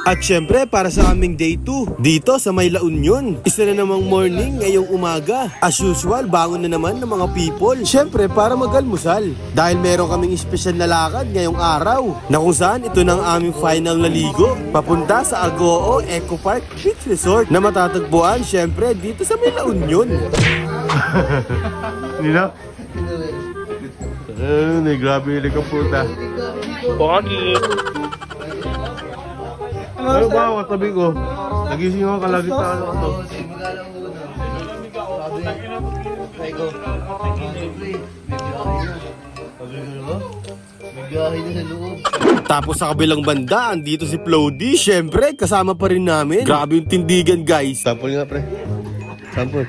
At syempre, para sa aming day 2, dito sa May La Union. Isa na namang morning ngayong umaga. As usual, bangon na naman ng mga people. Syempre, para mag-almusal. Dahil meron kaming espesyal na lakad ngayong araw. Na kung saan ito ng aming final na ligo. Papunta sa Agoo Eco Park Beach Resort. Na matatagpuan, syempre, dito sa May La Union. Nino? Grabe yung likang puta. Pogi! Ano ba ako tabi ko? Nagising ako kalagitnaan ako to. Tapos sa kabilang banda, andito si Plody. Syempre, kasama pa rin namin. Grabe yung tindigan, guys. Sample nga pre. Sample.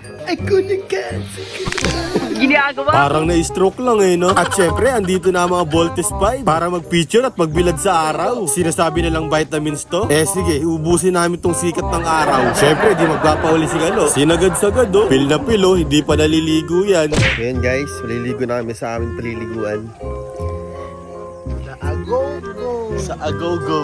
Parang na-stroke lang eh, no? At syempre, andito na ang mga Voltes 5 para mag-picture at magbilad sa araw. Sinasabi nilang vitamins to? Eh sige, ubusin namin tong sikat ng araw. Syempre, di magpapauli si Galo. Sinagad-sagad, oh. Pil na pil, oh. Hindi pa naliligo yan. Ngayon guys, maliligo na kami sa aming paliliguan. Sa Agogo.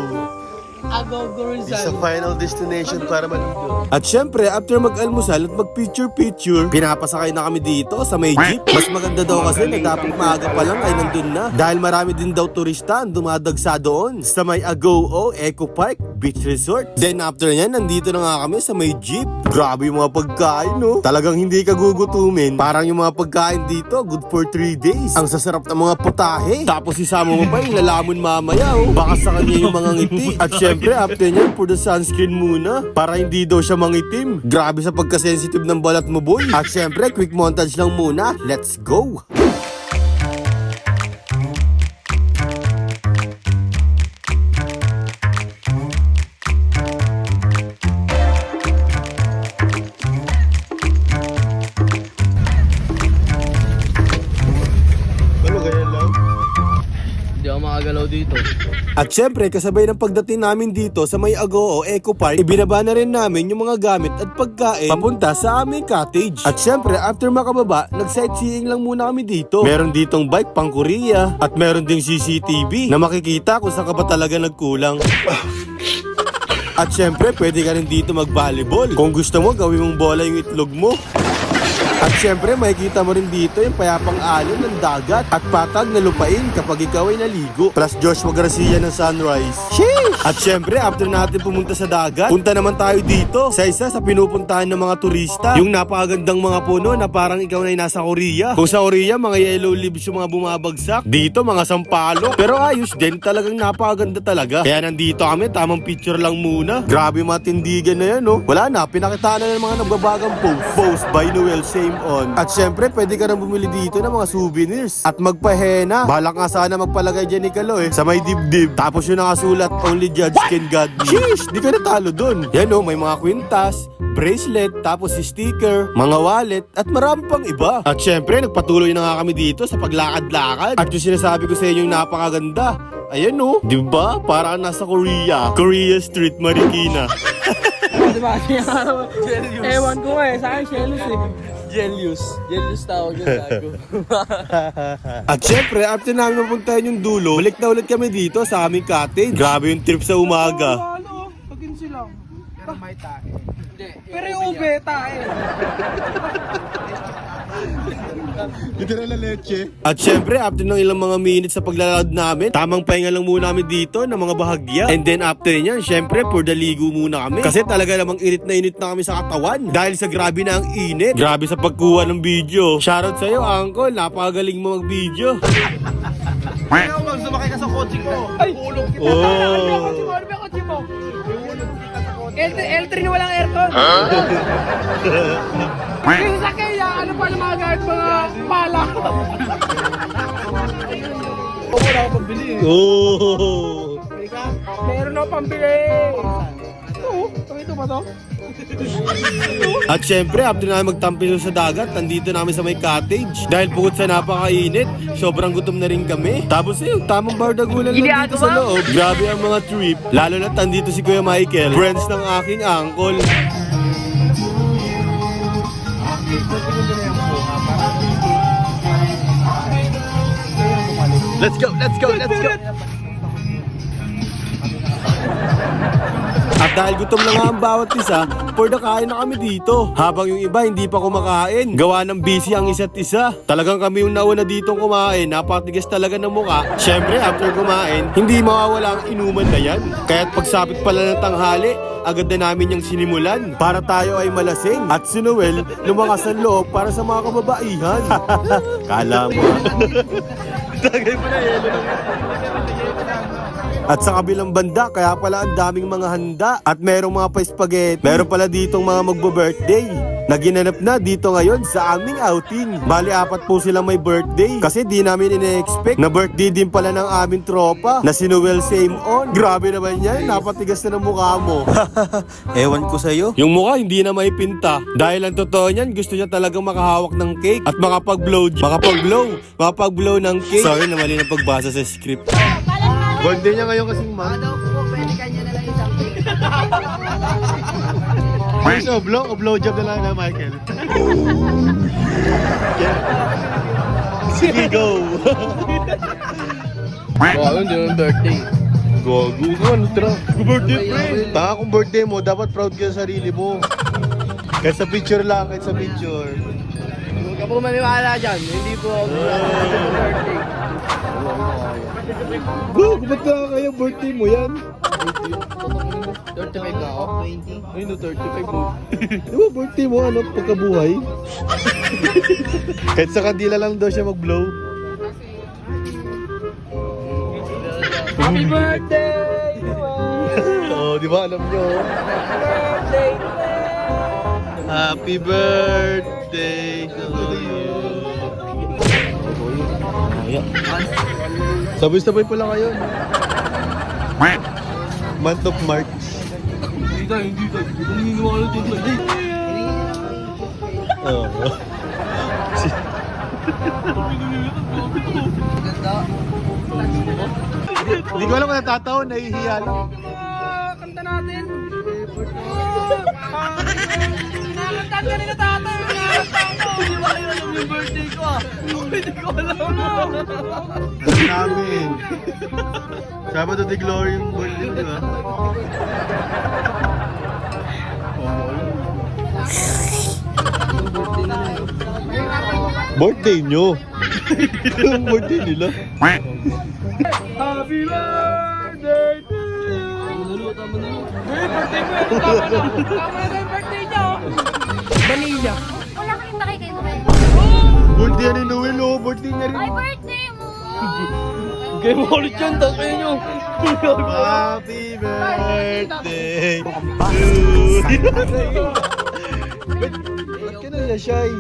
Sa final destination para maligo. At syempre, after mag-almusal at mag-picture-picture, pinapasakay na kami dito sa may jeep. Mas maganda daw kasi na dapat maaga pa lang ay nandun na. Dahil marami din daw turista ang dumadagsa doon sa may Agoo Eco Park Beach Resort. Then after nyan, nandito na nga kami sa may jeep. Grabe yung mga pagkain, no? Talagang hindi ka gugutumin. Parang yung mga pagkain dito, good for 3 days. Ang sasarap ng mga putahe. Tapos isama mo pa yung lalamon mamaya, oh. Baka sa kanya yung mga ngiti. At syempre, after nyan, for the sunscreen muna. Para hindi daw siya mangitim. Grabe sa pagkasensitive ng balat mo, boy. At syempre, quick montage lang muna. Let's go! Dito. At syempre, kasabay ng pagdating namin dito sa may Agoo Eco Park, ibinaba na rin namin yung mga gamit at pagkain papunta sa aming cottage. At syempre, after makababa, nag-sightseeing lang muna kami dito. Meron ditong bike pang Korea at meron ding CCTV na makikita kung saan ka ba talaga nagkulang. At syempre, pwede ka rin dito mag-volleyball. Kung gusto mo, gawin mong bola yung itlog mo. At syempre, makikita mo rin dito yung payapang alon ng dagat at patag na lupain kapag ikaw ay naligo. Plus Joshua Garcia ng Sunrise. Sheesh! At syempre, after natin pumunta sa dagat, punta naman tayo dito sa isa sa pinupuntahan ng mga turista. Yung napakagandang mga puno na parang ikaw na ay nasa Korea. Kung sa Korea, mga yellow leaves yung mga bumabagsak. Dito, mga sampalok. Pero ayos din, talagang napakaganda talaga. Kaya nandito kami, tamang picture lang muna. Grabe yung mga tindigan na yan, no? Wala na, pinakitaan na ng mga nagbabagang post. Post by Noel, same on. At syempre, pwede ka rin bumili dito ng mga souvenirs at magpahena. Balak nga sana magpalagay dyan ni Kalo sa may dibdib. Tapos yun nakasulat, only judge can God me. Sheesh, di ka natalo dun. Yan may mga kwintas, bracelet, tapos sticker, mga wallet, at marami pang iba. At syempre, nagpatuloy na nga kami dito sa paglakad-lakad. At yung sinasabi ko sa inyo yung napakaganda. Ayan di ba? Parang nasa Korea. Korea Street, Marikina. Diba? Ewan ko sa akin, Shelus Jelius tawag yung gago. At syempre, after namin mapuntahan yung dulo, balik na ulit kami dito sa aming cottage. Grabe yung trip sa umaga. Pagin silang. Pero may tae. Pero yung ube, tae. Ito na leche. At syempre, after ng ilang mga minutes sa paglalakad namin, tamang pahinga lang muna kami dito ng mga bahagya. And then after nyan, syempre, for the ligo muna kami. Kasi talaga namang init na kami sa katawan. Dahil sa grabe na ang init. Grabe sa pagkuha ng video. Shoutout sa'yo, Uncle. Napakagaling mo mag-video. Ayaw mag sumakay ka sa kotse ko. Ay! Ulog kita. Ano ba kotse mo? L3 na walang aircon. Kasi sa kaya, ano pa mga guard, mga pala. Wala ako pambili Meron ako pambili. Ito ba to? At syempre, after na magtampil sa dagat, nandito namin sa may cottage. Dahil bukod sa napakainit, sobrang gutom na rin kami. Tapos tamang bardagulan lang dito sa loob. Grabe ang mga trip. Lalo na nandito si Kuya Michael, friends ng aking uncle. Let's go, let's go, let's go. At dahil gutom na nga ang bawat isa, for the kain na kami dito. Habang yung iba hindi pa kumakain. Gawa ng busy ang isa't isa. Talagang kami yung nauna ditong kumain. Napatigas talaga ng muka. Syempre, after kumain, hindi mawawala ang inuman na yan. Kaya't pagsapit pala ng tanghali, agad na namin yung sinimulan para tayo ay malasing. At si Noel, lumakas ang loob para sa mga kababaihan. Kala mo. Tagay mo na yelo lang. At sa kabilang banda, kaya pala ang daming mga handa at merong mga pa-spaghetti. Meron pala ditong mga magbo-birthday na ginanap na dito ngayon sa aming outing. Bali, 4 po sila may birthday kasi di namin ina-expect na birthday din pala ng aming tropa na si Noel Same On. Grabe naman yan, napatigas na ng mukha mo. Ewan ko sa'yo. Yung mukha hindi na may pinta. Dahil ang totoo niyan, gusto niya talagang makahawak ng cake at makapag-blow ng cake. Sorry na mali ng pagbasa sa script. Birthday niya ngayon kasing ma. Pwede kanya na lang isang cake. First o blowjob na lang na Michael. Sige, go! Wow, hindi yung birthday. Gogo ka, ano tira? Birthday, friend! Taka kung birthday mo, dapat proud ka sa sarili mo. Kahit sa picture lang, kahit sa picture. Huwag ka po maniwala dyan. Hindi po ako birthday. Go! Ba't na kaya birthday mo yan? 35 na ako. 20? Ay, no, 35 mo. Di ba birthday mo, ano, pagkabuhay? Kahit sa kandila lang daw siya mag-blow. Happy birthday! Oo, di ba? Alam nyo. Birthday! Happy birthday to you. Sabay-sabay pala kayo. No? Month of March. Hindi tayo. Hindi naniniwala dyan tayo. Oo. Hindi ko alam kung natatawa, nahihiya lang. Kanta natin. Kinakantaan ka nila tatay. Hindi ba kayo alam yung birthday ko ah? Hindi ko alam. Kasi namin. Sabado de Glory yung birthday, di ba? Birthday nyo? Yung birthday nila? Happy birthday to you! Tama na. Birthday ko yan. Tama na yung birthday niya. Vanilla. Wala kang takay kay Noel. Birthday ni Noel, oh. Birthday niya rin. Ay, birthday mo! Game ulit yan. Takay nyo. Happy birthday to you. Ba't ka na shy?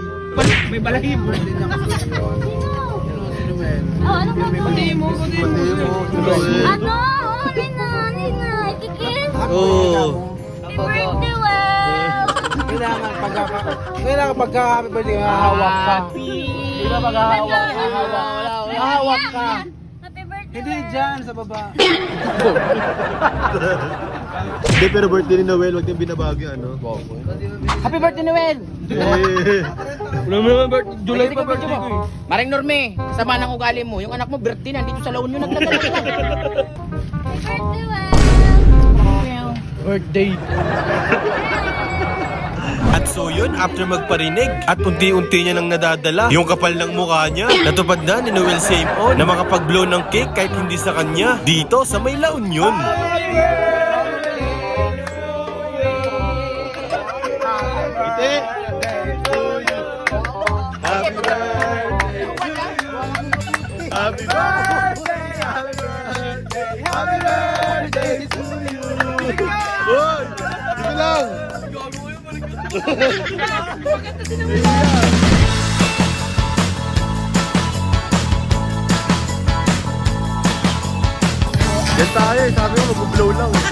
May balahibo. Oh, ano ba? Pati mo. Ano? Oh, Nina. Ikikis. Oo. Happy birthday, Well! Kailangan pagka happy birthday, hahawak ka. Di ba hahawak ka? Happy birthday, Hindi Well! dyan, sa baba. Hindi, pero birthday ni Noel, huwag niyang binabago yung ano. Happy birthday, Noel! Eh, Wala mo naman birthday, July pa birthday ko eh. Maring Norme, sama ng ugali mo. Yung anak mo, birthday na, dito sa laon yun nagdadala. Happy birthday, Well! Birthday. At so yun, after magparinig at unti-unti niya nang nadadala yung kapal ng mukha niya, natupad na ni Noel Same On na makapag-blow ng cake kahit hindi sa kanya dito sa may La Union. ite! Happy birthday to you! Happy birthday! Happy birthday! Happy birthday to you! Uy! Dito lang! Yan tayo eh, sabi ko mag-blow lang eh.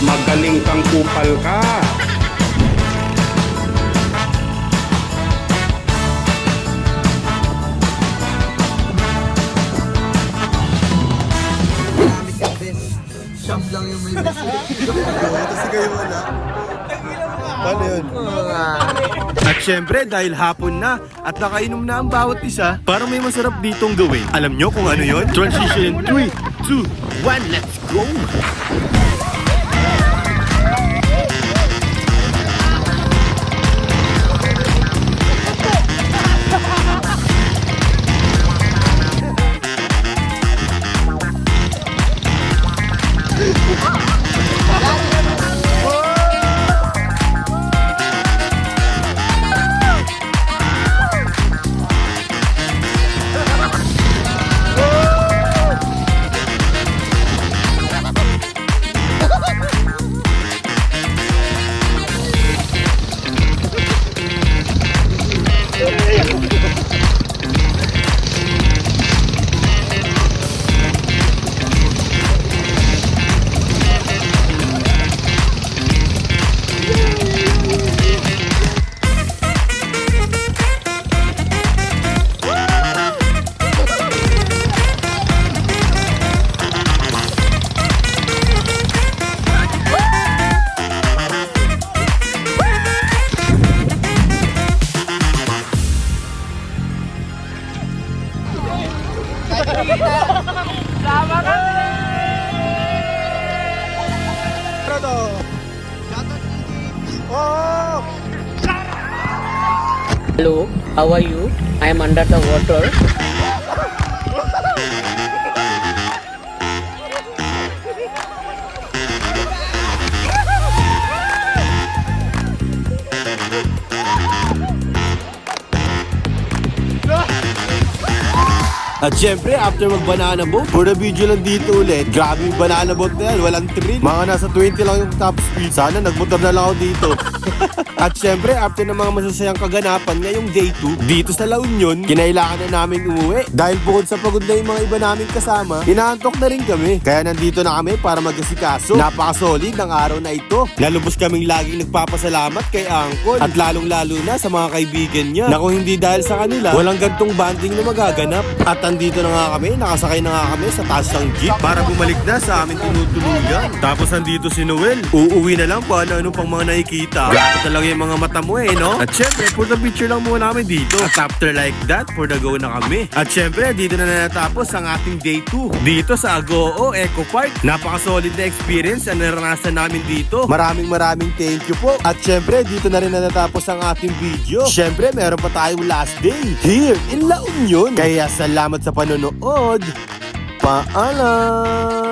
Magaling kang kupal ka. Tapos si kayo wala. Paano yun? At syempre, dahil hapon na at nakainom na ang bawat isa, parang may masarap ditong gawin. Alam nyo kung ano yon? Transition in 3, 2, 1, let's go! Hello, how are you? I am under the water. At syempre, after mag-banana boat, for the video lang dito ulit, grabe yung banana boat na yan, walang thrill. Mga nasa 20 lang yung top speed. Sana nagmotor na lang ako dito. At syempre, after ng mga masasayang kaganapan ngayong day 2, dito sa La Union, kinailangan na namin umuwi. Dahil bukod sa pagod na yung mga iba namin kasama, inaantok na rin kami. Kaya nandito na kami para mag-asikaso. Napaka-solid ng araw na ito. Lalubos kaming laging nagpapasalamat kay Angkol. At lalong-lalo na sa mga kaibigan niya. Na kung hindi dahil sa kanila, walang gantong banding na magaganap. At andito na nga kami, nakasakay na nga kami sa taas ng jeep para bumalik na sa amin tinutuluyan. Tapos andito si Noel. Uuwi na lang kung ano pang mga nakikita. Grabe talaga yung mga mata mo no? At syempre, for the picture lang muna kami dito. At after like that, for the go na kami. At syempre, dito na natapos ang ating day 2. Dito sa Agoo Eco Park. Napaka-solid na experience ang naranasan namin dito. Maraming thank you po. At syempre, dito na rin natapos ang ating video. Syempre, meron pa tayong last day here in La Union. Kaya salamat sa panonood. Paalam!